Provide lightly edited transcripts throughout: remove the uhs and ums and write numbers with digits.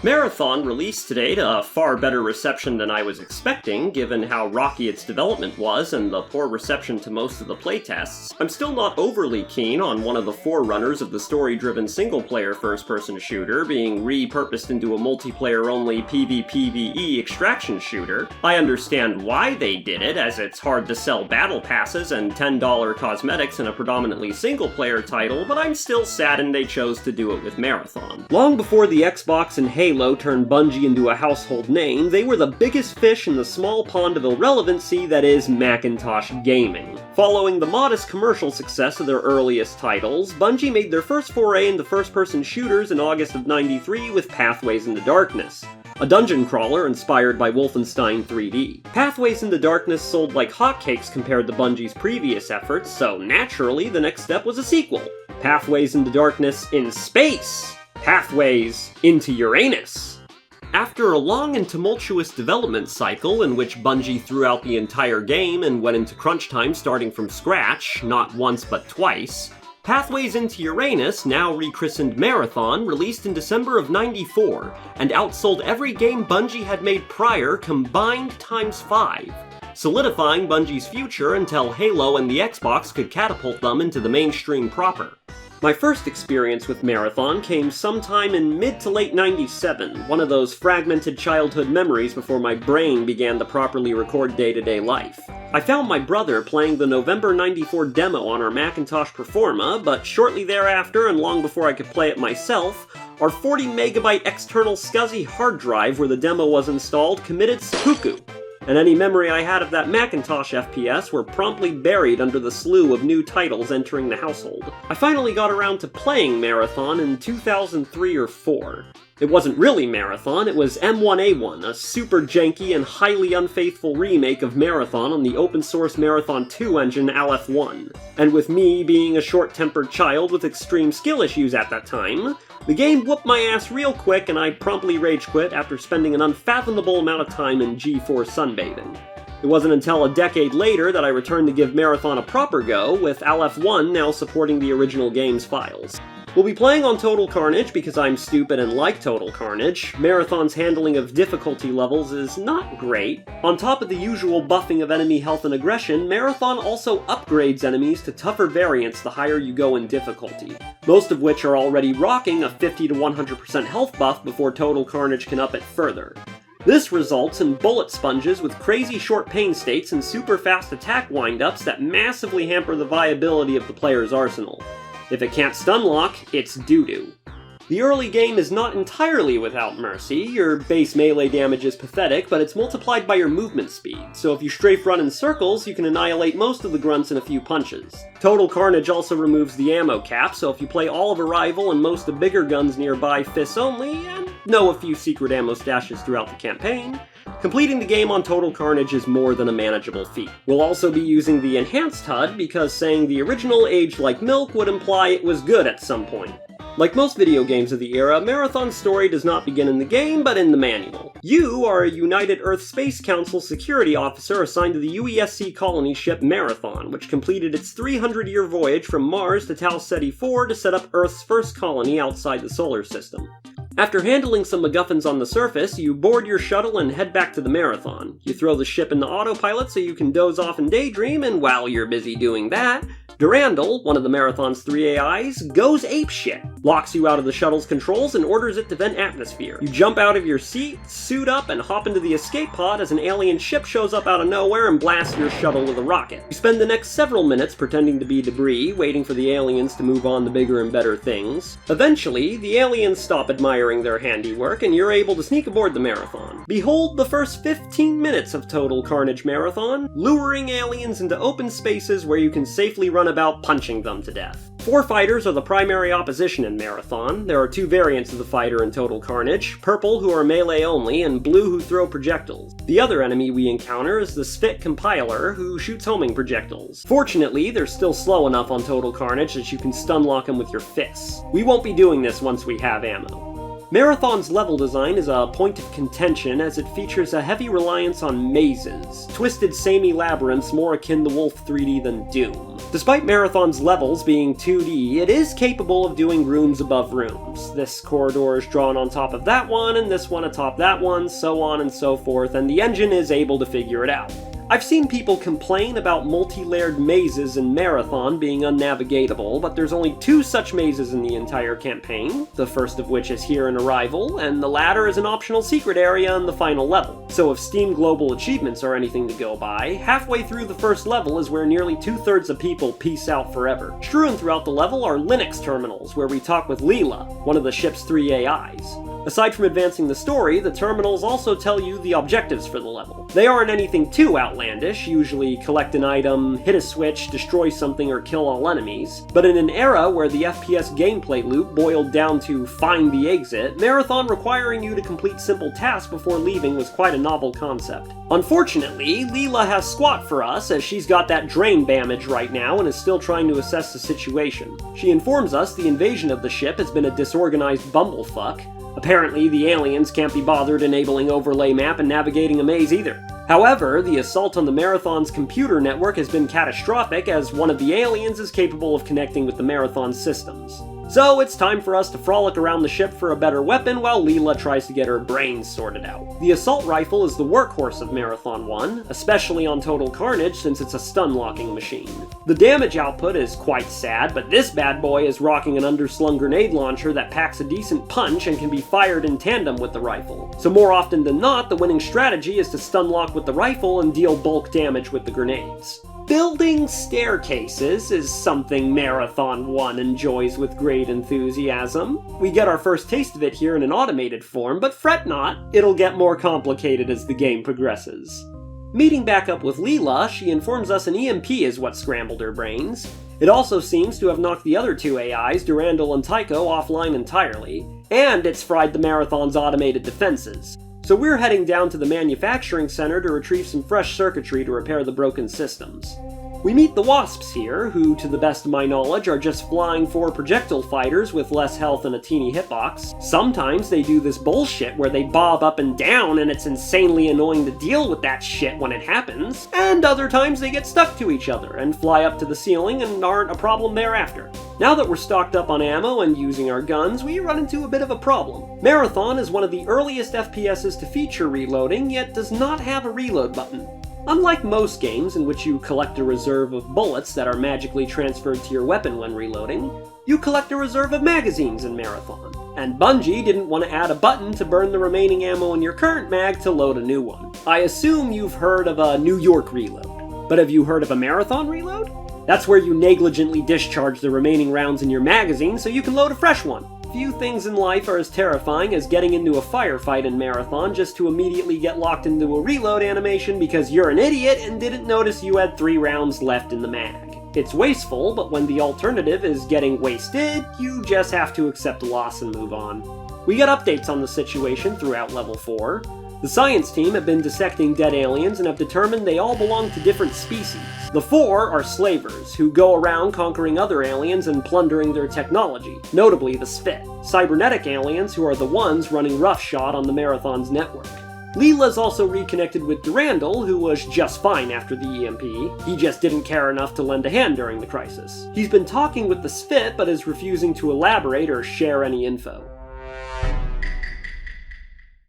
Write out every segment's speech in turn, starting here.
Marathon released today to a far better reception than I was expecting, given how rocky its development was and the poor reception to most of the playtests. I'm still not overly keen on one of the forerunners of the story-driven single-player first-person shooter being repurposed into a multiplayer-only PvPvE extraction shooter. I understand why they did it, as it's hard to sell battle passes and $10 cosmetics in a predominantly single-player title, but I'm still saddened they chose to do it with Marathon. Long before the Xbox and Halo turned Bungie into a household name, they were the biggest fish in the small pond of irrelevancy that is Macintosh gaming. Following the modest commercial success of their earliest titles, Bungie made their first foray into first-person shooters in August of '93 with Pathways into Darkness, a dungeon crawler inspired by Wolfenstein 3D. Pathways into Darkness sold like hotcakes compared to Bungie's previous efforts, so naturally the next step was a sequel, Pathways into Darkness in Space! Pathways into Uranus. After a long and tumultuous development cycle in which Bungie threw out the entire game and went into crunch time starting from scratch, not once but twice, Pathways into Uranus, now rechristened Marathon, released in December of '94, and outsold every game Bungie had made prior combined ×5, solidifying Bungie's future until Halo and the Xbox could catapult them into the mainstream proper. My first experience with Marathon came sometime in mid to late '97, one of those fragmented childhood memories before my brain began to properly record day-to-day life. I found my brother playing the November '94 demo on our Macintosh Performa, but shortly thereafter, and long before I could play it myself, our 40 megabyte external SCSI hard drive where the demo was installed committed seppuku, and any memory I had of that Macintosh FPS were promptly buried under the slew of new titles entering the household. I finally got around to playing Marathon in 2003 or 4. It wasn't really Marathon, it was M1A1, a super janky and highly unfaithful remake of Marathon on the open-source Marathon 2 engine Aleph-1. And with me being a short-tempered child with extreme skill issues at that time, the game whooped my ass real quick and I promptly rage quit after spending an unfathomable amount of time in GeForce Sunbathing. It wasn't until a decade later that I returned to give Marathon a proper go, with Aleph-1 now supporting the original game's files. We'll be playing on Total Carnage because I'm stupid and like Total Carnage. Marathon's handling of difficulty levels is not great. On top of the usual buffing of enemy health and aggression, Marathon also upgrades enemies to tougher variants the higher you go in difficulty, most of which are already rocking a 50 to 100% health buff before Total Carnage can up it further. This results in bullet sponges with crazy short pain states and super fast attack windups that massively hamper the viability of the player's arsenal. If it can't stun lock, it's doo-doo. The early game is not entirely without mercy. Your base melee damage is pathetic, but it's multiplied by your movement speed, so if you strafe run in circles, you can annihilate most of the grunts in a few punches. Total Carnage also removes the ammo cap, so if you play all of Arrival and most of the bigger guns nearby fists only, and know a few secret ammo stashes throughout the campaign, completing the game on Total Carnage is more than a manageable feat. We'll also be using the enhanced HUD because saying the original aged like milk would imply it was good at some point. Like most video games of the era, Marathon's story does not begin in the game, but in the manual. You are a United Earth Space Council security officer assigned to the UESC colony ship Marathon, which completed its 300-year voyage from Mars to Tau Ceti 4 to set up Earth's first colony outside the solar system. After handling some MacGuffins on the surface, you board your shuttle and head back to the Marathon. You throw the ship into autopilot so you can doze off and daydream, and while you're busy doing that, Durandal, one of the Marathon's 3 AIs, goes apeshit, locks you out of the shuttle's controls, and orders it to vent atmosphere. You jump out of your seat, suit up, and hop into the escape pod as an alien ship shows up out of nowhere and blasts your shuttle with a rocket. You spend the next several minutes pretending to be debris, waiting for the aliens to move on to bigger and better things. Eventually, the aliens stop admiring their handiwork, and you're able to sneak aboard the Marathon. Behold the first 15 minutes of Total Carnage Marathon, luring aliens into open spaces where you can safely run about punching them to death. 4 fighters are the primary opposition in Marathon. There are 2 variants of the fighter in Total Carnage, purple who are melee only, and blue who throw projectiles. The other enemy we encounter is the S'pht compiler, who shoots homing projectiles. Fortunately, they're still slow enough on Total Carnage that you can stun lock them with your fists. We won't be doing this once we have ammo. Marathon's level design is a point of contention as it features a heavy reliance on mazes, twisted samey labyrinths more akin to Wolf 3D than Doom. Despite Marathon's levels being 2D, it is capable of doing rooms above rooms. This corridor is drawn on top of that one, and this one atop that one, so on and so forth, and the engine is able to figure it out. I've seen people complain about multi-layered mazes in Marathon being unnavigatable, but there's only 2 such mazes in the entire campaign, the first of which is here in Arrival, and the latter is an optional secret area in the final level. So if Steam Global achievements are anything to go by, halfway through the first level is where nearly 2/3 of people peace out forever. Strewn throughout the level are Linux terminals, where we talk with Leela, one of the ship's 3 AIs. Aside from advancing the story, the terminals also tell you the objectives for the level. They aren't anything too outlandish, usually collect an item, hit a switch, destroy something, or kill all enemies. But in an era where the FPS gameplay loop boiled down to find the exit, Marathon requiring you to complete simple tasks before leaving was quite a novel concept. Unfortunately, Leela has squat for us as she's got that drain damage right now and is still trying to assess the situation. She informs us the invasion of the ship has been a disorganized bumblefuck. Apparently, the aliens can't be bothered enabling overlay map and navigating a maze either. However, the assault on the Marathon's computer network has been catastrophic as one of the aliens is capable of connecting with the Marathon's systems. So it's time for us to frolic around the ship for a better weapon while Leela tries to get her brains sorted out. The assault rifle is the workhorse of Marathon 1, especially on Total Carnage since it's a stun-locking machine. The damage output is quite sad, but this bad boy is rocking an underslung grenade launcher that packs a decent punch and can be fired in tandem with the rifle. So more often than not, the winning strategy is to stun-lock with the rifle and deal bulk damage with the grenades. Building staircases is something Marathon 1 enjoys with great enthusiasm. We get our first taste of it here in an automated form, but fret not, it'll get more complicated as the game progresses. Meeting back up with Leela, she informs us an EMP is what scrambled her brains. It also seems to have knocked the other 2 AIs, Durandal and Tycho, offline entirely, and it's fried the Marathon's automated defenses. So we're heading down to the manufacturing center to retrieve some fresh circuitry to repair the broken systems. We meet the Wasps here, who, to the best of my knowledge, are just flying 4 projectile fighters with less health and a teeny hitbox. Sometimes they do this bullshit where they bob up and down and it's insanely annoying to deal with that shit when it happens, and other times they get stuck to each other and fly up to the ceiling and aren't a problem thereafter. Now that we're stocked up on ammo and using our guns, we run into a bit of a problem. Marathon is one of the earliest FPSs to feature reloading, yet does not have a reload button. Unlike most games in which you collect a reserve of bullets that are magically transferred to your weapon when reloading, you collect a reserve of magazines in Marathon. And Bungie didn't want to add a button to burn the remaining ammo in your current mag to load a new one. I assume you've heard of a New York reload, but have you heard of a Marathon reload? That's where you negligently discharge the remaining rounds in your magazine so you can load a fresh one. Few things in life are as terrifying as getting into a firefight in Marathon just to immediately get locked into a reload animation because you're an idiot and didn't notice you had 3 rounds left in the mag. It's wasteful, but when the alternative is getting wasted, you just have to accept loss and move on. We get updates on the situation throughout Level 4. The science team have been dissecting dead aliens and have determined they all belong to different species. The Pfhor are slavers, who go around conquering other aliens and plundering their technology, notably the S'pht, cybernetic aliens who are the ones running roughshod on the Marathon's network. Leela's also reconnected with Durandal, who was just fine after the EMP. He just didn't care enough to lend a hand during the crisis. He's been talking with the S'pht, but is refusing to elaborate or share any info.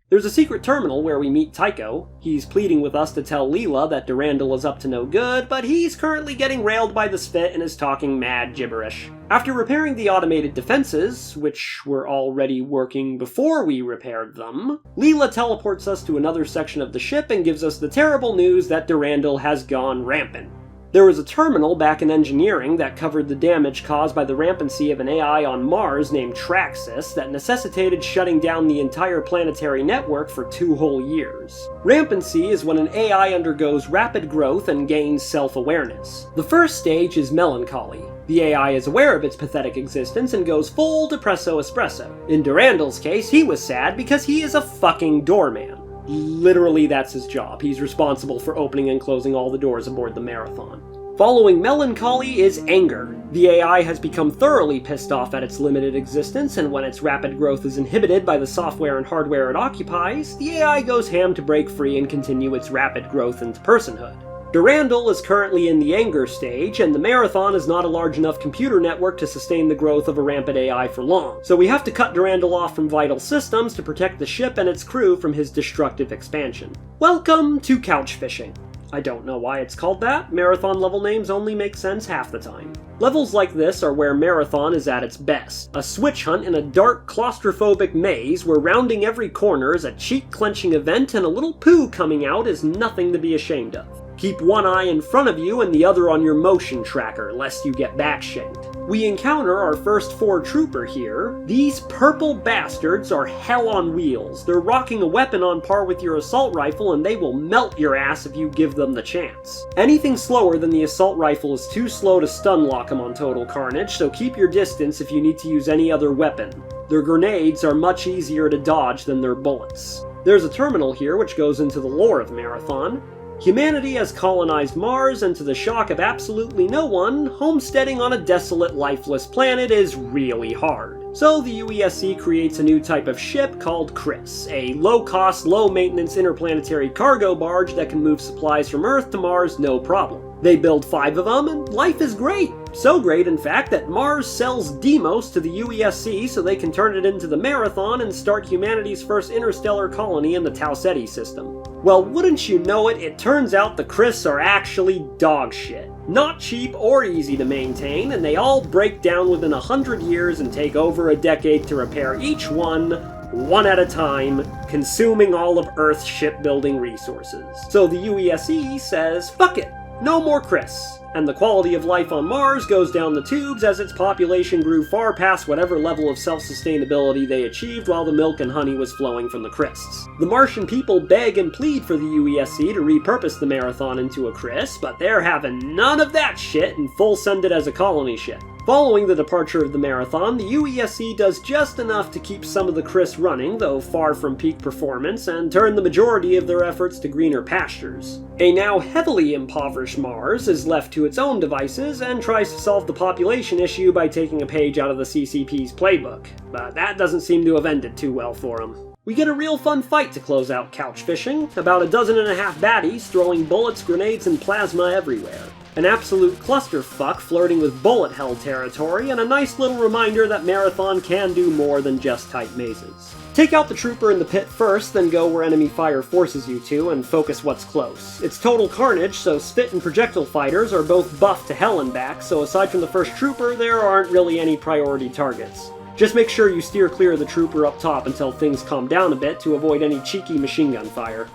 There's a secret terminal where we meet Tycho. He's pleading with us to tell Leela that Durandal is up to no good, but he's currently getting railed by the S'pht and is talking mad gibberish. After repairing the automated defenses, which were already working before we repaired them, Leela teleports us to another section of the ship and gives us the terrible news that Durandal has gone rampant. There was a terminal back in engineering that covered the damage caused by the rampancy of an AI on Mars named Traxxas that necessitated shutting down the entire planetary network for 2 whole years. Rampancy is when an AI undergoes rapid growth and gains self-awareness. The first stage is melancholy. The AI is aware of its pathetic existence and goes full depresso espresso. In Durandal's case, he was sad because he is a fucking doorman. Literally, that's his job. He's responsible for opening and closing all the doors aboard the Marathon. Following melancholy is anger. The AI has become thoroughly pissed off at its limited existence, and when its rapid growth is inhibited by the software and hardware it occupies, the AI goes ham to break free and continue its rapid growth into personhood. Durandal is currently in the anger stage, and the Marathon is not a large enough computer network to sustain the growth of a rampant AI for long, so we have to cut Durandal off from vital systems to protect the ship and its crew from his destructive expansion. Welcome to couch fishing. I don't know why it's called that. Marathon level names only make sense half the time. Levels like this are where Marathon is at its best. A switch hunt in a dark, claustrophobic maze where rounding every corner is a cheek-clenching event and a little poo coming out is nothing to be ashamed of. Keep one eye in front of you and the other on your motion tracker, lest you get backshanked. We encounter our first Pfhor trooper here. These purple bastards are hell on wheels. They're rocking a weapon on par with your assault rifle, and they will melt your ass if you give them the chance. Anything slower than the assault rifle is too slow to stun lock them on total carnage, so keep your distance if you need to use any other weapon. Their grenades are much easier to dodge than their bullets. There's a terminal here which goes into the lore of Marathon. Humanity has colonized Mars, and to the shock of absolutely no one, homesteading on a desolate, lifeless planet is really hard. So the UESC creates a new type of ship called Chris, a low-cost, low-maintenance interplanetary cargo barge that can move supplies from Earth to Mars no problem. They build 5 of them, and life is great. So great, in fact, that Mars sells Deimos to the UESC so they can turn it into the Marathon and start humanity's first interstellar colony in the Tau Ceti system. Well, wouldn't you know it, it turns out the Chris are actually dog shit. Not cheap or easy to maintain, and they all break down within 100 years and take over a decade to repair each one at a time, consuming all of Earth's shipbuilding resources. So the UESC says, fuck it, no more Chris. And the quality of life on Mars goes down the tubes as its population grew far past whatever level of self-sustainability they achieved while the milk and honey was flowing from the Chrysts. The Martian people beg and plead for the UESC to repurpose the Marathon into a Chris, but they're having none of that shit and full send it as a colony ship. Following the departure of the Marathon, the UESC does just enough to keep some of the Chris running, though far from peak performance, and turn the majority of their efforts to greener pastures. A now heavily impoverished Mars is left to its own devices and tries to solve the population issue by taking a page out of the CCP's playbook, but that doesn't seem to have ended too well for them. We get a real fun fight to close out couch fishing, about 12.5 baddies throwing bullets, grenades, and plasma everywhere. An absolute clusterfuck flirting with bullet hell territory, and a nice little reminder that Marathon can do more than just tight mazes. Take out the trooper in the pit first, then go where enemy fire forces you to, and focus what's close. It's total carnage, so S'pht and projectile fighters are both buffed to hell and back, so aside from the first trooper, there aren't really any priority targets. Just make sure you steer clear of the trooper up top until things calm down a bit to avoid any cheeky machine gun fire.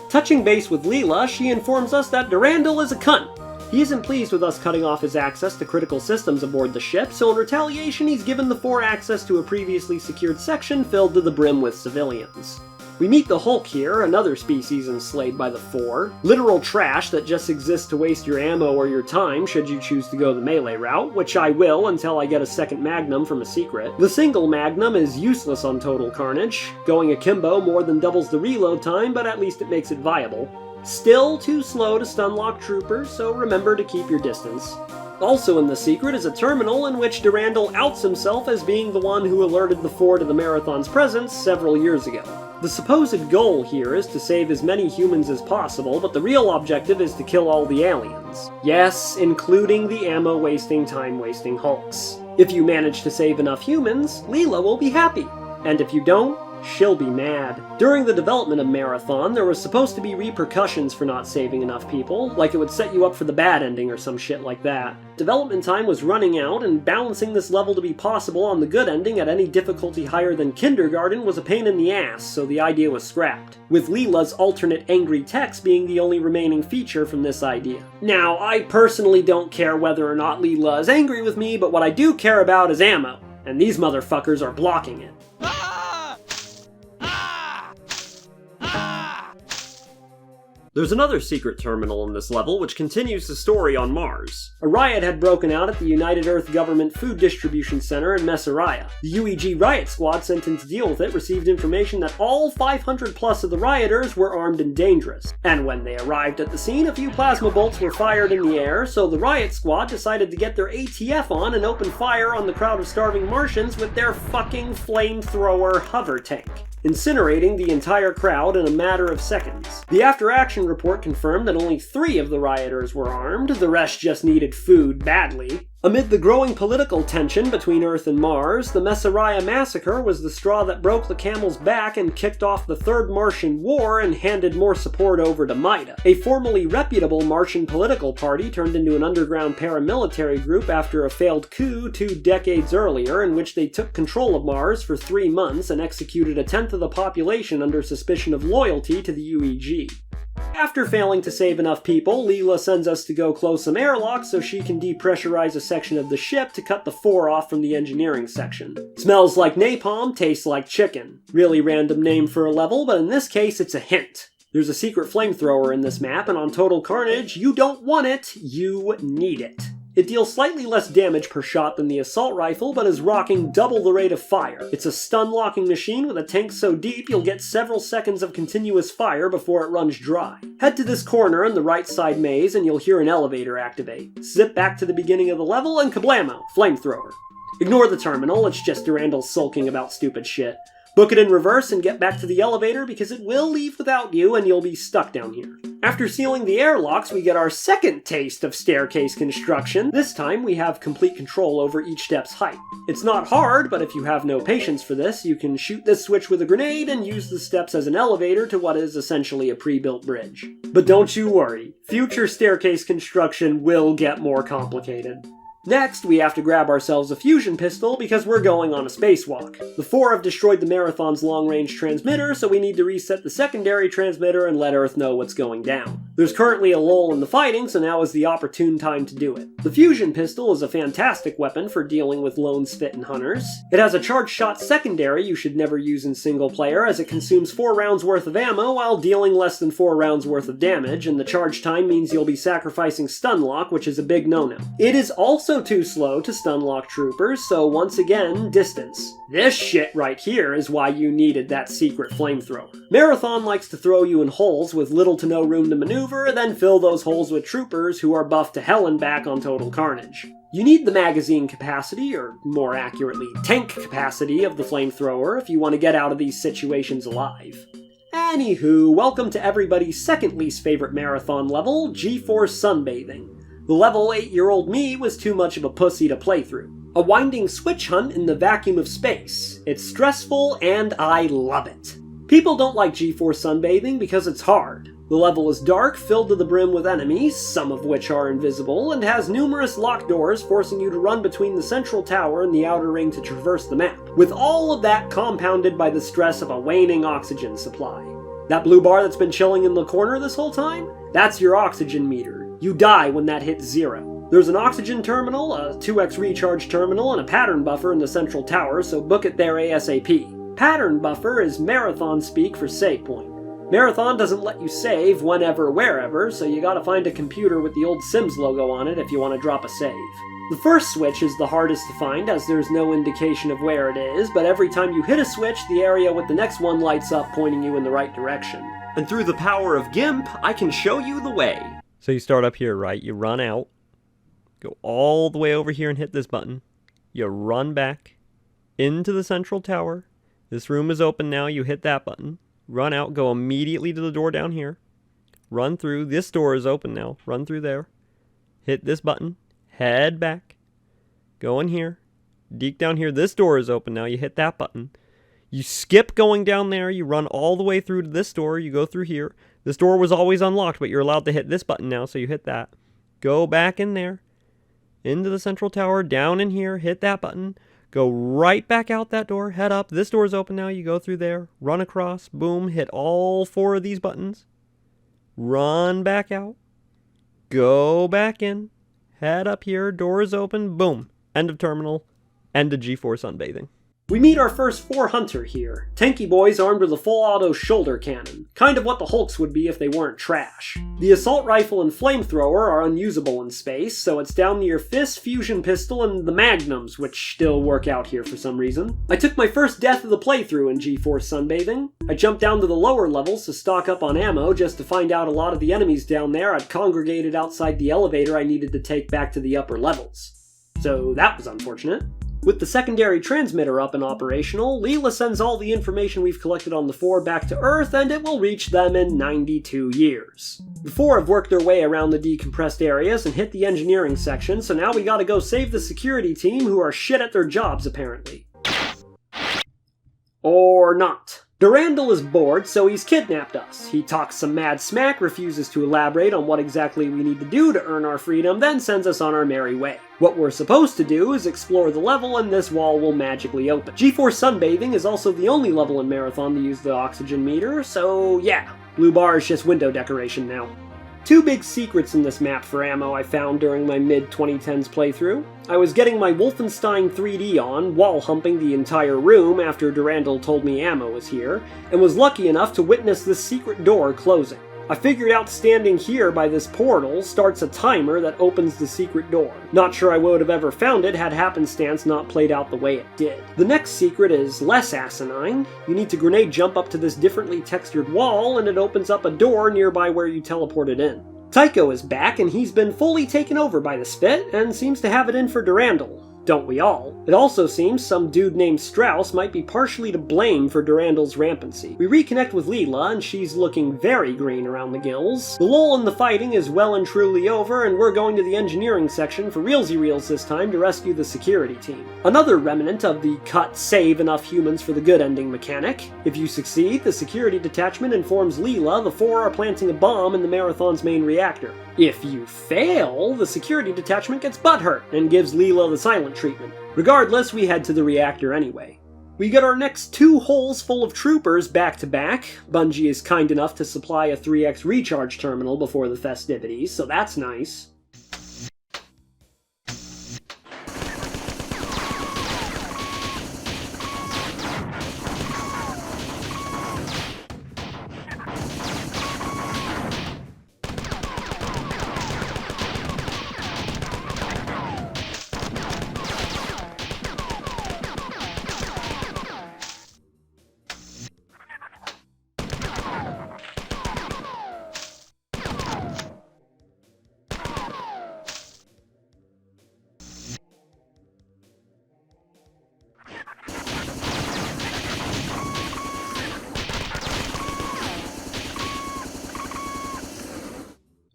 Touching base with Leela, she informs us that Durandal is a cunt. He isn't pleased with us cutting off his access to critical systems aboard the ship, so in retaliation he's given the Pfhor access to a previously secured section filled to the brim with civilians. We meet the Hulk here, another species enslaved by the Pfhor. Literal trash that just exists to waste your ammo or your time should you choose to go the melee route, which I will until I get a second magnum from a secret. The single magnum is useless on total carnage. Going akimbo more than doubles the reload time, but at least it makes it viable. Still too slow to stun lock troopers, so remember to keep your distance. Also in the secret is a terminal in which Durandal outs himself as being the one who alerted the Pfhor to the Marathon's presence several years ago. The supposed goal here is to save as many humans as possible, but the real objective is to kill all the aliens. Yes, including the ammo-wasting, time-wasting Hulks. If you manage to save enough humans, Leela will be happy. And if you don't, she'll be mad. During the development of Marathon, there was supposed to be repercussions for not saving enough people, like it would set you up for the bad ending or some shit like that. Development time was running out, and balancing this level to be possible on the good ending at any difficulty higher than kindergarten was a pain in the ass, so the idea was scrapped, with Leela's alternate angry text being the only remaining feature from this idea. Now, I personally don't care whether or not Leela is angry with me, but what I do care about is ammo, and these motherfuckers are blocking it. There's another secret terminal in this level which continues the story on Mars. A riot had broken out at the United Earth Government Food Distribution Center in Mesariah. The UEG riot squad sent in to deal with it received information that all 500 plus of the rioters were armed and dangerous. And when they arrived at the scene, a few plasma bolts were fired in the air, so the riot squad decided to get their ATF on and open fire on the crowd of starving Martians with their fucking flamethrower hover tank, incinerating the entire crowd in a matter of seconds. The after-action report confirmed that only 3 of the rioters were armed, the rest just needed food badly. Amid the growing political tension between Earth and Mars, the Mesariah massacre was the straw that broke the camel's back and kicked off the Third Martian War and handed more support over to MIDA, a formerly reputable Martian political party turned into an underground paramilitary group after a failed coup 2 decades earlier in which they took control of Mars for 3 months and executed a tenth of the population under suspicion of loyalty to the UEG. After failing to save enough people, Leela sends us to go close some airlocks so she can depressurize a section of the ship to cut the Pfhor off from the engineering section. Smells like napalm, tastes like chicken. Really random name for a level, but in this case it's a hint. There's a secret flamethrower in this map, and on Total Carnage, you don't want it, you need it. It deals slightly less damage per shot than the assault rifle, but is rocking double the rate of fire. It's a stun-locking machine with a tank so deep you'll get several seconds of continuous fire before it runs dry. Head to this corner in the right side maze and you'll hear an elevator activate. Zip back to the beginning of the level and kablamo! Flamethrower. Ignore the terminal, it's just Durandal sulking about stupid shit. Book it in reverse and get back to the elevator because it will leave without you and you'll be stuck down here. After sealing the airlocks, we get our second taste of staircase construction. This time we have complete control over each step's height. It's not hard, but if you have no patience for this, you can shoot this switch with a grenade and use the steps as an elevator to what is essentially a pre-built bridge. But don't you worry, future staircase construction will get more complicated. Next, we have to grab ourselves a fusion pistol because we're going on a spacewalk. The Pfhor have destroyed the Marathon's long-range transmitter, so we need to reset the secondary transmitter and let Earth know what's going down. There's currently a lull in the fighting, so now is the opportune time to do it. The fusion pistol is a fantastic weapon for dealing with lone S'pht and hunters. It has a charged shot secondary you should never use in single player, as it consumes 4 rounds worth of ammo while dealing less than 4 rounds worth of damage, and the charge time means you'll be sacrificing stun lock, which is a big no-no. It is also too slow to stun lock troopers, so once again, distance. This shit right here is why you needed that secret flamethrower. Marathon likes to throw you in holes with little to no room to maneuver, then fill those holes with troopers who are buffed to hell and back on Total Carnage. You need the magazine capacity, or more accurately, tank capacity of the flamethrower if you want to get out of these situations alive. Anywho, welcome to everybody's second least favorite Marathon level, GeForce Sunbathing. The level 8-year-old me was too much of a pussy to play through. A winding switch hunt in the vacuum of space. It's stressful and I love it. People don't like GeForce Sunbathing because it's hard. The level is dark, filled to the brim with enemies, some of which are invisible, and has numerous locked doors forcing you to run between the central tower and the outer ring to traverse the map, with all of that compounded by the stress of a waning oxygen supply. That blue bar that's been chilling in the corner this whole time? That's your oxygen meter. You die when that hits 0. There's an oxygen terminal, a 2x recharge terminal, and a pattern buffer in the central tower, so book it there ASAP. Pattern buffer is Marathon speak for save point. Marathon doesn't let you save whenever, wherever, so you gotta find a computer with the old Sims logo on it if you want to drop a save. The first switch is the hardest to find as there's no indication of where it is, but every time you hit a switch, the area with the next one lights up pointing you in the right direction. And through the power of GIMP, I can show you the way. So you start up here, right? You run out, go all the way over here and hit this button. You run back into the central tower. This room is open now. You hit that button. Run out, go immediately to the door down here. Run through. This door is open now. Run through there. Hit this button. Head back. Go in here. Deke down here. This door is open now. You hit that button. You skip going down there. You run all the way through to this door. You go through here. This door was always unlocked, but you're allowed to hit this button now, so you hit that. Go back in there, into the central tower, down in here, hit that button. Go right back out that door, head up. This door's open now, you go through there, run across, boom, hit all 4 of these buttons. Run back out. Go back in, head up here, door is open, boom. End of terminal, end of GeForce Sunbathing. We meet our first Pfhor hunter here. Tanky boys armed with a full-auto shoulder cannon. Kind of what the Hulks would be if they weren't trash. The assault rifle and flamethrower are unusable in space, so it's down to your fist, fusion pistol, and the magnums, which still work out here for some reason. I took my first death of the playthrough in GeForce Sunbathing. I jumped down to the lower levels to stock up on ammo just to find out a lot of the enemies down there had congregated outside the elevator I needed to take back to the upper levels. So that was unfortunate. With the secondary transmitter up and operational, Leela sends all the information we've collected on the Pfhor back to Earth, and it will reach them in 92 years. The Pfhor have worked their way around the decompressed areas and hit the engineering section, so now we gotta go save the security team who are shit at their jobs apparently. Or not. Durandal is bored, so he's kidnapped us. He talks some mad smack, refuses to elaborate on what exactly we need to do to earn our freedom, then sends us on our merry way. What we're supposed to do is explore the level, and this wall will magically open. GeForce Sunbathing is also the only level in Marathon to use the oxygen meter, so yeah, blue bar is just window decoration now. Two big secrets in this map for ammo I found during my mid-2010s playthrough. I was getting my Wolfenstein 3D on, wall humping the entire room after Durandal told me ammo was here, and was lucky enough to witness this secret door closing. I figured out standing here by this portal starts a timer that opens the secret door. Not sure I would have ever found it had happenstance not played out the way it did. The next secret is less asinine. You need to grenade jump up to this differently textured wall and it opens up a door nearby where you teleported in. Tycho is back and he's been fully taken over by the S'pht and seems to have it in for Durandal. Don't we all? It also seems some dude named Strauss might be partially to blame for Durandal's rampancy. We reconnect with Leela, and she's looking very green around the gills. The lull in the fighting is well and truly over, and we're going to the engineering section for realsy reals this time to rescue the security team. Another remnant of the cut save enough humans for the good ending mechanic. If you succeed, the security detachment informs Leela the Pfhor are planting a bomb in the Marathon's main reactor. If you fail, the security detachment gets butthurt and gives Leela the silent treatment. Regardless, we head to the reactor anyway. We get our next 2 holes full of troopers back to back. Bungie is kind enough to supply a 3x recharge terminal before the festivities, so that's nice.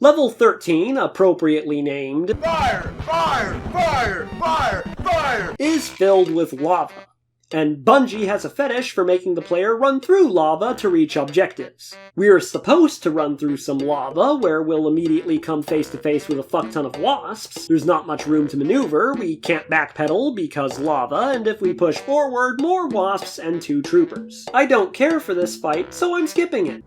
Level 13, appropriately named Fire! Fire! Fire! Fire! Fire! is filled with lava. And Bungie has a fetish for making the player run through lava to reach objectives. We're supposed to run through some lava, where we'll immediately come face to face with a fuck ton of wasps. There's not much room to maneuver, we can't backpedal because lava, and if we push forward, more wasps and 2 troopers. I don't care for this fight, so I'm skipping it.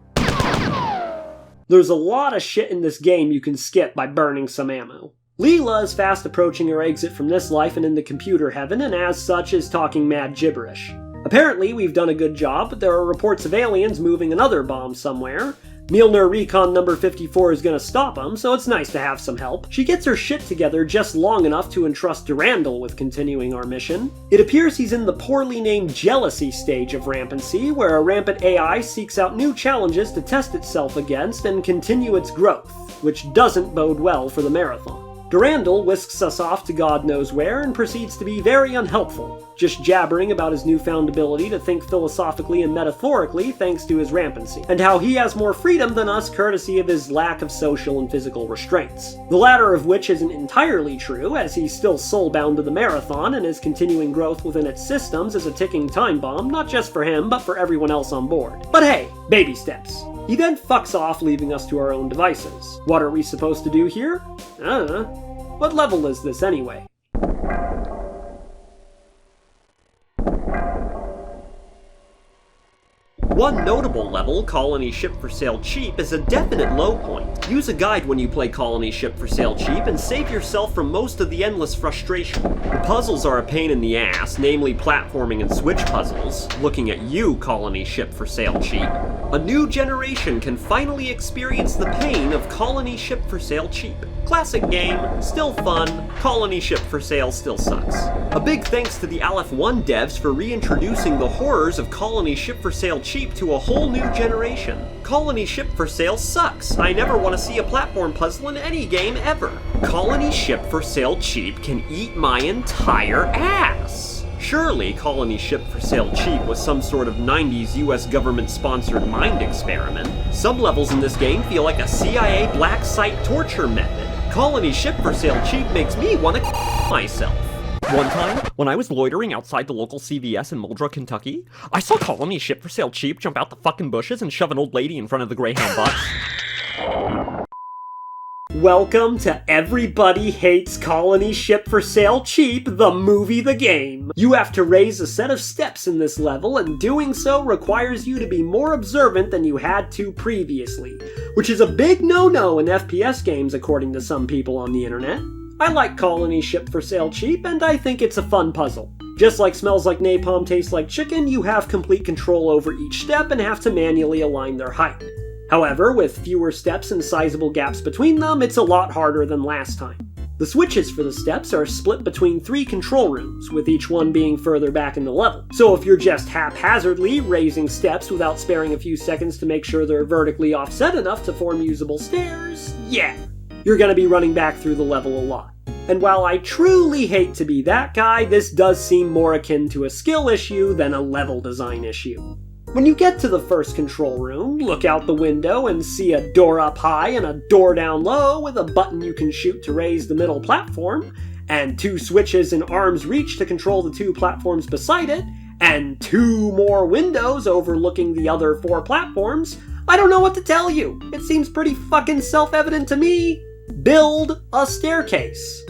There's a lot of shit in this game you can skip by burning some ammo. Leela is fast approaching her exit from this life and into computer heaven, and as such is talking mad gibberish. Apparently we've done a good job, but there are reports of aliens moving another bomb somewhere. Mjolnir Recon number 54 is gonna stop them, so it's nice to have some help. She gets her shit together just long enough to entrust Durandal with continuing our mission. It appears he's in the poorly named jealousy stage of rampancy, where a rampant AI seeks out new challenges to test itself against and continue its growth, which doesn't bode well for the Marathon. Durandal whisks us off to God knows where and proceeds to be very unhelpful, just jabbering about his newfound ability to think philosophically and metaphorically thanks to his rampancy, and how he has more freedom than us courtesy of his lack of social and physical restraints. The latter of which isn't entirely true, as he's still soul-bound to the Marathon, and his continuing growth within its systems is a ticking time bomb, not just for him, but for everyone else on board. But hey, baby steps. He then fucks off, leaving us to our own devices. What are we supposed to do here? I don't know. What level is this anyway? One notable level, Colony Ship for Sale Cheap, is a definite low point. Use a guide when you play Colony Ship for Sale Cheap and save yourself from most of the endless frustration. The puzzles are a pain in the ass, namely platforming and switch puzzles. Looking at you, Colony Ship for Sale Cheap. A new generation can finally experience the pain of Colony Ship for Sale Cheap. Classic game, still fun, Colony Ship for Sale still sucks. A big thanks to the Aleph 1 devs for reintroducing the horrors of Colony Ship for Sale Cheap to a whole new generation. Colony Ship for Sale sucks. I never want to see a platform puzzle in any game ever. Colony Ship for Sale Cheap can eat my entire ass. Surely Colony Ship for Sale Cheap was some sort of 90s US government-sponsored mind experiment. Some levels in this game feel like a CIA black site torture method. Colony Ship for Sale Cheap makes me want to myself. One time, when I was loitering outside the local CVS in Muldrow, Kentucky, I saw Colony Ship for Sale Cheap jump out the fucking bushes and shove an old lady in front of the Greyhound bus. Welcome to Everybody Hates Colony Ship for Sale Cheap, the movie, the game. You have to raise a set of steps in this level, and doing so requires you to be more observant than you had to previously, which is a big no-no in FPS games according to some people on the internet. I like Colony Ship for Sale Cheap, and I think it's a fun puzzle. Just like Smells Like Napalm Tastes Like Chicken, you have complete control over each step and have to manually align their height. However, with fewer steps and sizable gaps between them, it's a lot harder than last time. The switches for the steps are split between 3 control rooms, with each one being further back in the level. So if you're just haphazardly raising steps without sparing a few seconds to make sure they're vertically offset enough to form usable stairs, yeah, you're gonna be running back through the level a lot. And while I truly hate to be that guy, this does seem more akin to a skill issue than a level design issue. When you get to the first control room, look out the window and see a door up high and a door down low with a button you can shoot to raise the middle platform, and 2 switches in arm's reach to control the 2 platforms beside it, and 2 more windows overlooking the other 4 platforms, I don't know what to tell you. It seems pretty fucking self-evident to me. Build a staircase.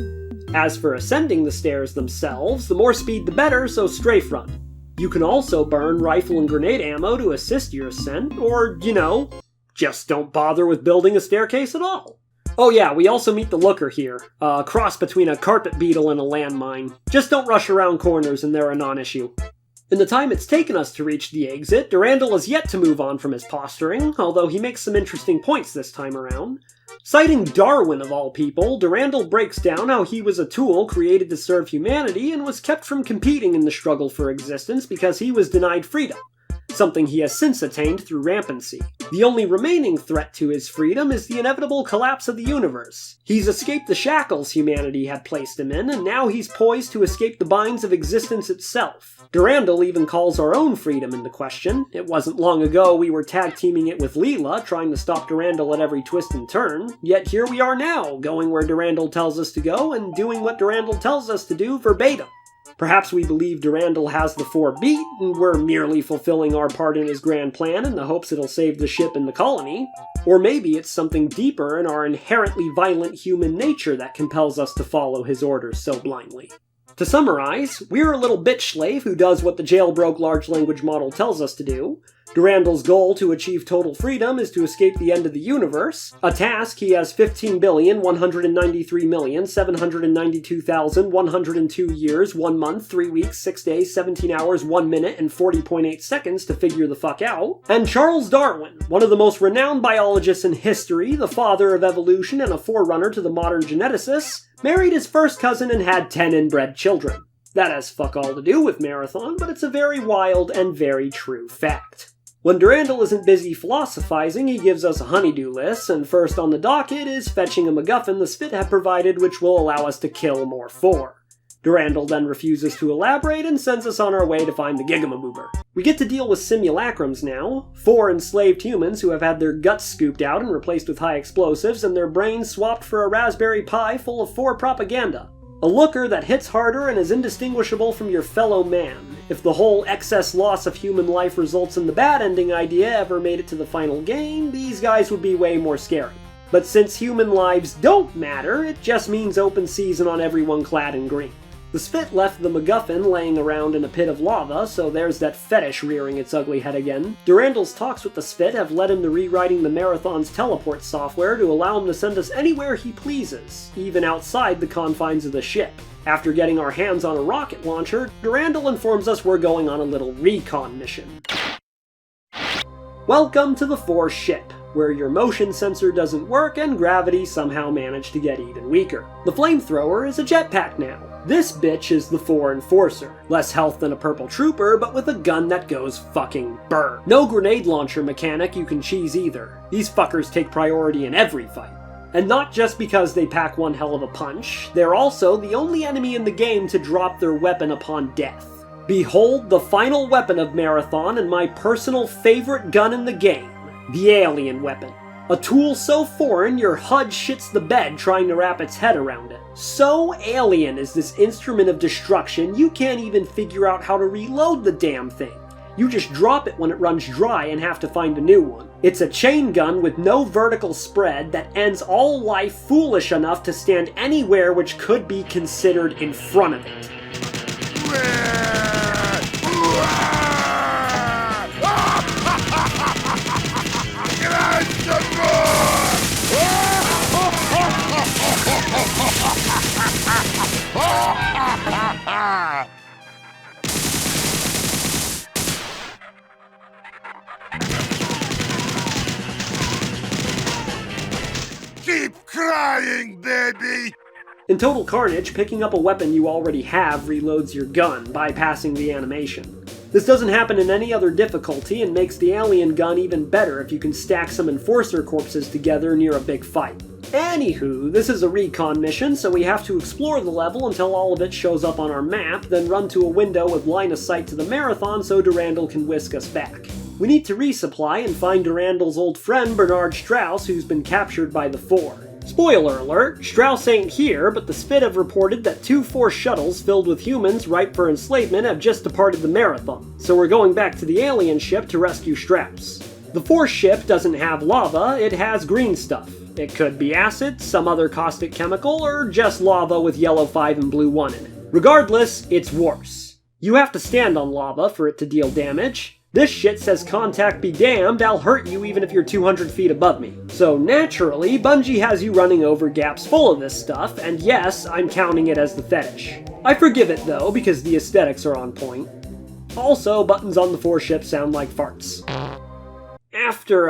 As for ascending the stairs themselves, the more speed the better, so strafe run. You can also burn rifle and grenade ammo to assist your ascent, or, just don't bother with building a staircase at all. Oh yeah, we also meet the Looker here, a cross between a carpet beetle and a landmine. Just don't rush around corners and they're a non-issue. In the time it's taken us to reach the exit, Durandal has yet to move on from his posturing, although he makes some interesting points this time around. Citing Darwin of all people, Durandal breaks down how he was a tool created to serve humanity and was kept from competing in the struggle for existence because he was denied freedom, something he has since attained through rampancy. The only remaining threat to his freedom is the inevitable collapse of the universe. He's escaped the shackles humanity had placed him in, and now he's poised to escape the binds of existence itself. Durandal even calls our own freedom into question. It wasn't long ago we were tag-teaming it with Leela, trying to stop Durandal at every twist and turn, yet here we are now, going where Durandal tells us to go, and doing what Durandal tells us to do verbatim. Perhaps we believe Durandal has the Pfhor beat, and we're merely fulfilling our part in his grand plan in the hopes it'll save the ship and the colony. Or maybe it's something deeper in our inherently violent human nature that compels us to follow his orders so blindly. To summarize, we're a little bitch slave who does what the jailbroke large language model tells us to do. Durandal's goal to achieve total freedom is to escape the end of the universe, a task he has 15,193,792,102 years, 1 month, 3 weeks, 6 days, 17 hours, 1 minute, and 40.8 seconds to figure the fuck out. And Charles Darwin, one of the most renowned biologists in history, the father of evolution and a forerunner to the modern geneticists, married his first cousin and had 10 inbred children. That has fuck all to do with Marathon, but it's a very wild and very true fact. When Durandal isn't busy philosophizing, he gives us a honeydew list, and first on the docket is fetching a MacGuffin the S'pht had provided which will allow us to kill more Pfhor. Durandal then refuses to elaborate and sends us on our way to find the Gigamaboober. We get to deal with simulacrums now, 4 enslaved humans who have had their guts scooped out and replaced with high explosives and their brains swapped for a Raspberry Pi full of Pfhor propaganda. A looker that hits harder and is indistinguishable from your fellow man. If the whole excess loss of human life results in the bad ending idea ever made it to the final game, these guys would be way more scary. But since human lives don't matter, it just means open season on everyone clad in green. The S'pht left the MacGuffin laying around in a pit of lava, so there's that fetish rearing its ugly head again. Durandal's talks with the S'pht have led him to rewriting the Marathon's teleport software to allow him to send us anywhere he pleases, even outside the confines of the ship. After getting our hands on a rocket launcher, Durandal informs us we're going on a little recon mission. Welcome to the Pfhor ship, where your motion sensor doesn't work and gravity somehow managed to get even weaker. The flamethrower is a jetpack now. This bitch is the Pfhor Enforcer. Less health than a purple trooper, but with a gun that goes fucking burr. No grenade launcher mechanic you can cheese either. These fuckers take priority in every fight. And not just because they pack one hell of a punch, they're also the only enemy in the game to drop their weapon upon death. Behold the final weapon of Marathon and my personal favorite gun in the game, the alien weapon. A tool so foreign your HUD shits the bed trying to wrap its head around it. So alien is this instrument of destruction you can't even figure out how to reload the damn thing. You just drop it when it runs dry and have to find a new one. It's a chain gun with no vertical spread that ends all life foolish enough to stand anywhere which could be considered in front of it. Keep crying, baby! In Total Carnage, picking up a weapon you already have reloads your gun, bypassing the animation. This doesn't happen in any other difficulty and makes the alien gun even better if you can stack some Enforcer corpses together near a big fight. Anywho, this is a recon mission, so we have to explore the level until all of it shows up on our map, then run to a window with line of sight to the Marathon so Durandal can whisk us back. We need to resupply and find Durandal's old friend Bernard Strauss, who's been captured by the Pfhor. Spoiler alert, Strauss ain't here, but the S'pht have reported that 2 Pfhor shuttles filled with humans ripe for enslavement have just departed the Marathon, so we're going back to the alien ship to rescue Strauss. The Pfhor ship doesn't have lava, it has green stuff. It could be acid, some other caustic chemical, or just lava with yellow 5 and blue 1 in it. Regardless, it's worse. You have to stand on lava for it to deal damage. This shit says contact be damned, I'll hurt you even if you're 200 feet above me. So naturally, Bungie has you running over gaps full of this stuff, and yes, I'm counting it as the fetish. I forgive it though, because the aesthetics are on point. Also, buttons on the Pfhor ship sound like farts. After,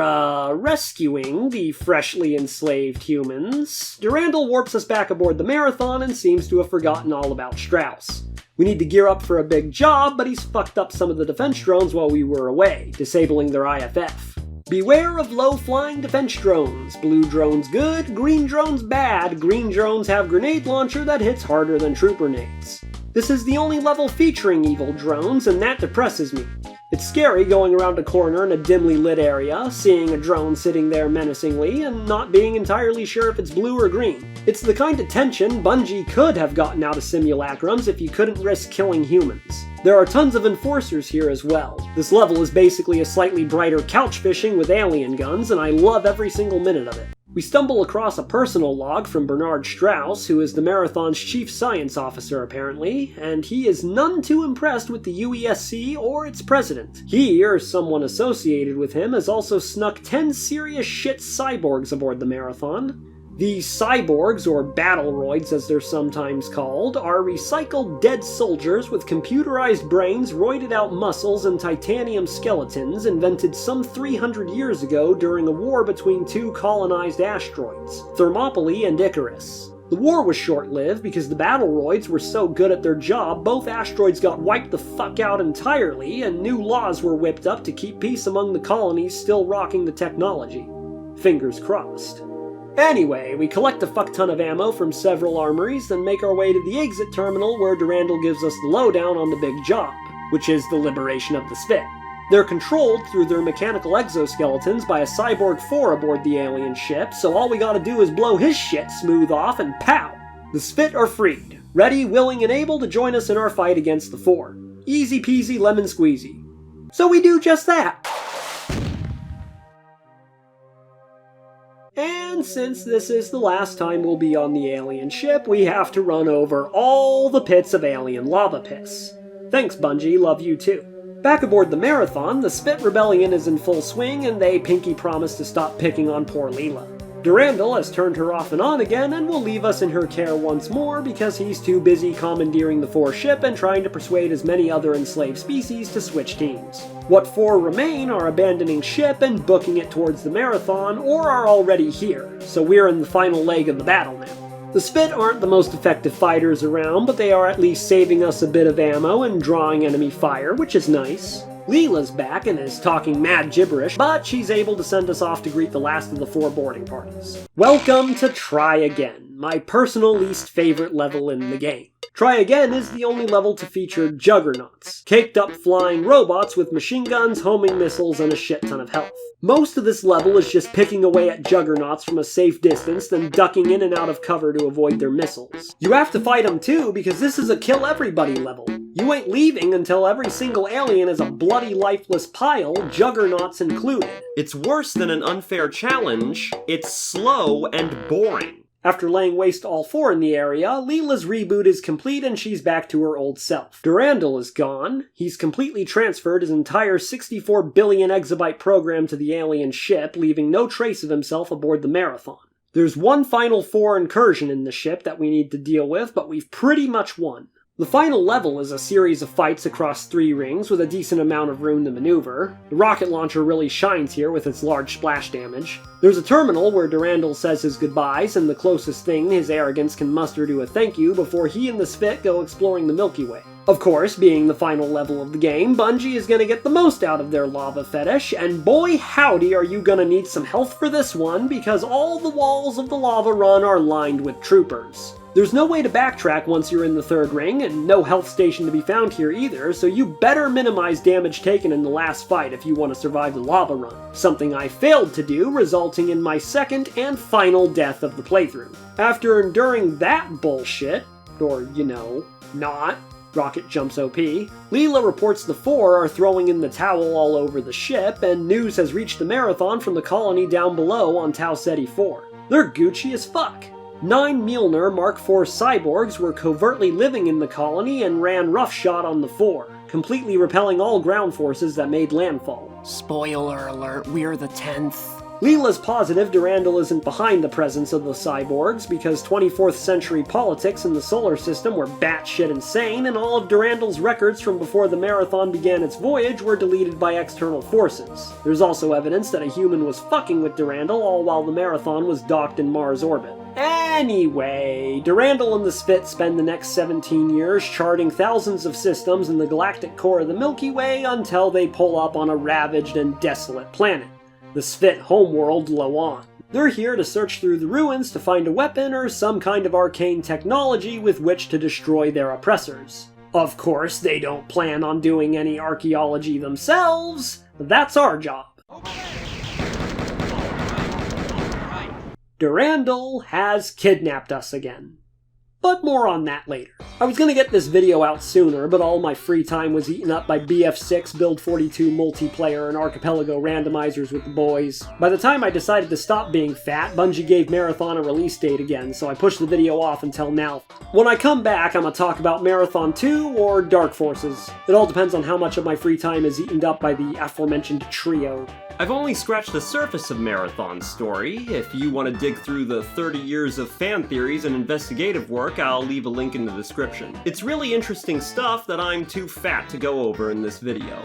rescuing the freshly enslaved humans, Durandal warps us back aboard the Marathon and seems to have forgotten all about Strauss. We need to gear up for a big job, but he's fucked up some of the defense drones while we were away, disabling their IFF. Beware of low-flying defense drones. Blue drones good, green drones bad. Green drones have grenade launcher that hits harder than trooper nades. This is the only level featuring evil drones, and that depresses me. It's scary going around a corner in a dimly lit area, seeing a drone sitting there menacingly, and not being entirely sure if it's blue or green. It's the kind of tension Bungie could have gotten out of simulacrums if you couldn't risk killing humans. There are tons of enforcers here as well. This level is basically a slightly brighter couch fishing with alien guns, and I love every single minute of it. We stumble across a personal log from Bernard Strauss, who is the Marathon's chief science officer apparently, and he is none too impressed with the UESC or its president. He, or someone associated with him, has also snuck 10 serious shit cyborgs aboard the Marathon. The cyborgs, or battleroids as they're sometimes called, are recycled dead soldiers with computerized brains, roided out muscles, and titanium skeletons invented some 300 years ago during a war between 2 colonized asteroids, Thermopylae and Icarus. The war was short-lived because the battleroids were so good at their job, both asteroids got wiped the fuck out entirely, and new laws were whipped up to keep peace among the colonies still rocking the technology. Fingers crossed. Anyway, we collect a fuck ton of ammo from several armories, then make our way to the exit terminal where Durandal gives us the lowdown on the big job, which is the liberation of the S'pht. They're controlled through their mechanical exoskeletons by a cyborg Pfhor aboard the alien ship, so all we gotta do is blow his shit smooth off and pow! The S'pht are freed, ready, willing, and able to join us in our fight against the Pfhor. Easy peasy lemon squeezy. So we do just that. And And since this is the last time we'll be on the alien ship, we have to run over all the pits of alien lava piss. Thanks, Bungie, love you too. Back aboard the Marathon, the S'pht rebellion is in full swing, and they pinky promise to stop picking on poor Leela. Durandal has turned her off and on again and will leave us in her care once more because he's too busy commandeering the Pfhor ship and trying to persuade as many other enslaved species to switch teams. What Pfhor remain are abandoning ship and booking it towards the Marathon, or are already here, so we're in the final leg of the battle now. The S'pht aren't the most effective fighters around, but they are at least saving us a bit of ammo and drawing enemy fire, which is nice. Leela's back and is talking mad gibberish, but she's able to send us off to greet the last of the 4 boarding parties. Welcome to Try Again, my personal least favorite level in the game. Try Again is the only level to feature juggernauts, caked up flying robots with machine guns, homing missiles, and a shit ton of health. Most of this level is just picking away at juggernauts from a safe distance, then ducking in and out of cover to avoid their missiles. You have to fight them too, because this is a kill everybody level. You ain't leaving until every single alien is a bloody lifeless pile, juggernauts included. It's worse than an unfair challenge, it's slow and boring. After laying waste to all 4 in the area, Leela's reboot is complete and she's back to her old self. Durandal is gone. He's completely transferred his entire 64 billion exabyte program to the alien ship, leaving no trace of himself aboard the Marathon. There's one final Pfhor incursion in the ship that we need to deal with, but we've pretty much won. The final level is a series of fights across 3 rings with a decent amount of room to maneuver. The rocket launcher really shines here with its large splash damage. There's a terminal where Durandal says his goodbyes and the closest thing his arrogance can muster to a thank you before he and the S'pht go exploring the Milky Way. Of course, being the final level of the game, Bungie is going to get the most out of their lava fetish, and boy howdy are you going to need some health for this one because all the walls of the lava run are lined with troopers. There's no way to backtrack once you're in the 3rd ring, and no health station to be found here either, so you better minimize damage taken in the last fight if you want to survive the lava run. Something I failed to do, resulting in my 2nd and final death of the playthrough. After enduring that bullshit, or, not, Rocket jumps OP, Leela reports the Pfhor are throwing in the towel all over the ship, and news has reached the Marathon from the colony down below on Tau Ceti 4. They're Gucci as fuck. 9 Mjolnir Mark IV cyborgs were covertly living in the colony and ran roughshod on the Pfhor, completely repelling all ground forces that made landfall. Spoiler alert, we're the 10th. Leela's positive Durandal isn't behind the presence of the cyborgs because 24th century politics in the solar system were batshit insane, and all of Durandal's records from before the Marathon began its voyage were deleted by external forces. There's also evidence that a human was fucking with Durandal all while the Marathon was docked in Mars orbit. Anyway, Durandal and the S'pht spend the next 17 years charting thousands of systems in the galactic core of the Milky Way until they pull up on a ravaged and desolate planet, the S'pht homeworld Loan. They're here to search through the ruins to find a weapon or some kind of arcane technology with which to destroy their oppressors. Of course, they don't plan on doing any archaeology themselves. That's our job. Durandal has kidnapped us again. But more on that later. I was gonna get this video out sooner, but all my free time was eaten up by BF6, Build 42 multiplayer, and Archipelago randomizers with the boys. By the time I decided to stop being fat, Bungie gave Marathon a release date again, so I pushed the video off until now. When I come back, I'm gonna talk about Marathon 2 or Dark Forces. It all depends on how much of my free time is eaten up by the aforementioned trio. I've only scratched the surface of Marathon's story. If you want to dig through the 30 years of fan theories and investigative work, I'll leave a link in the description. It's really interesting stuff that I'm too fat to go over in this video.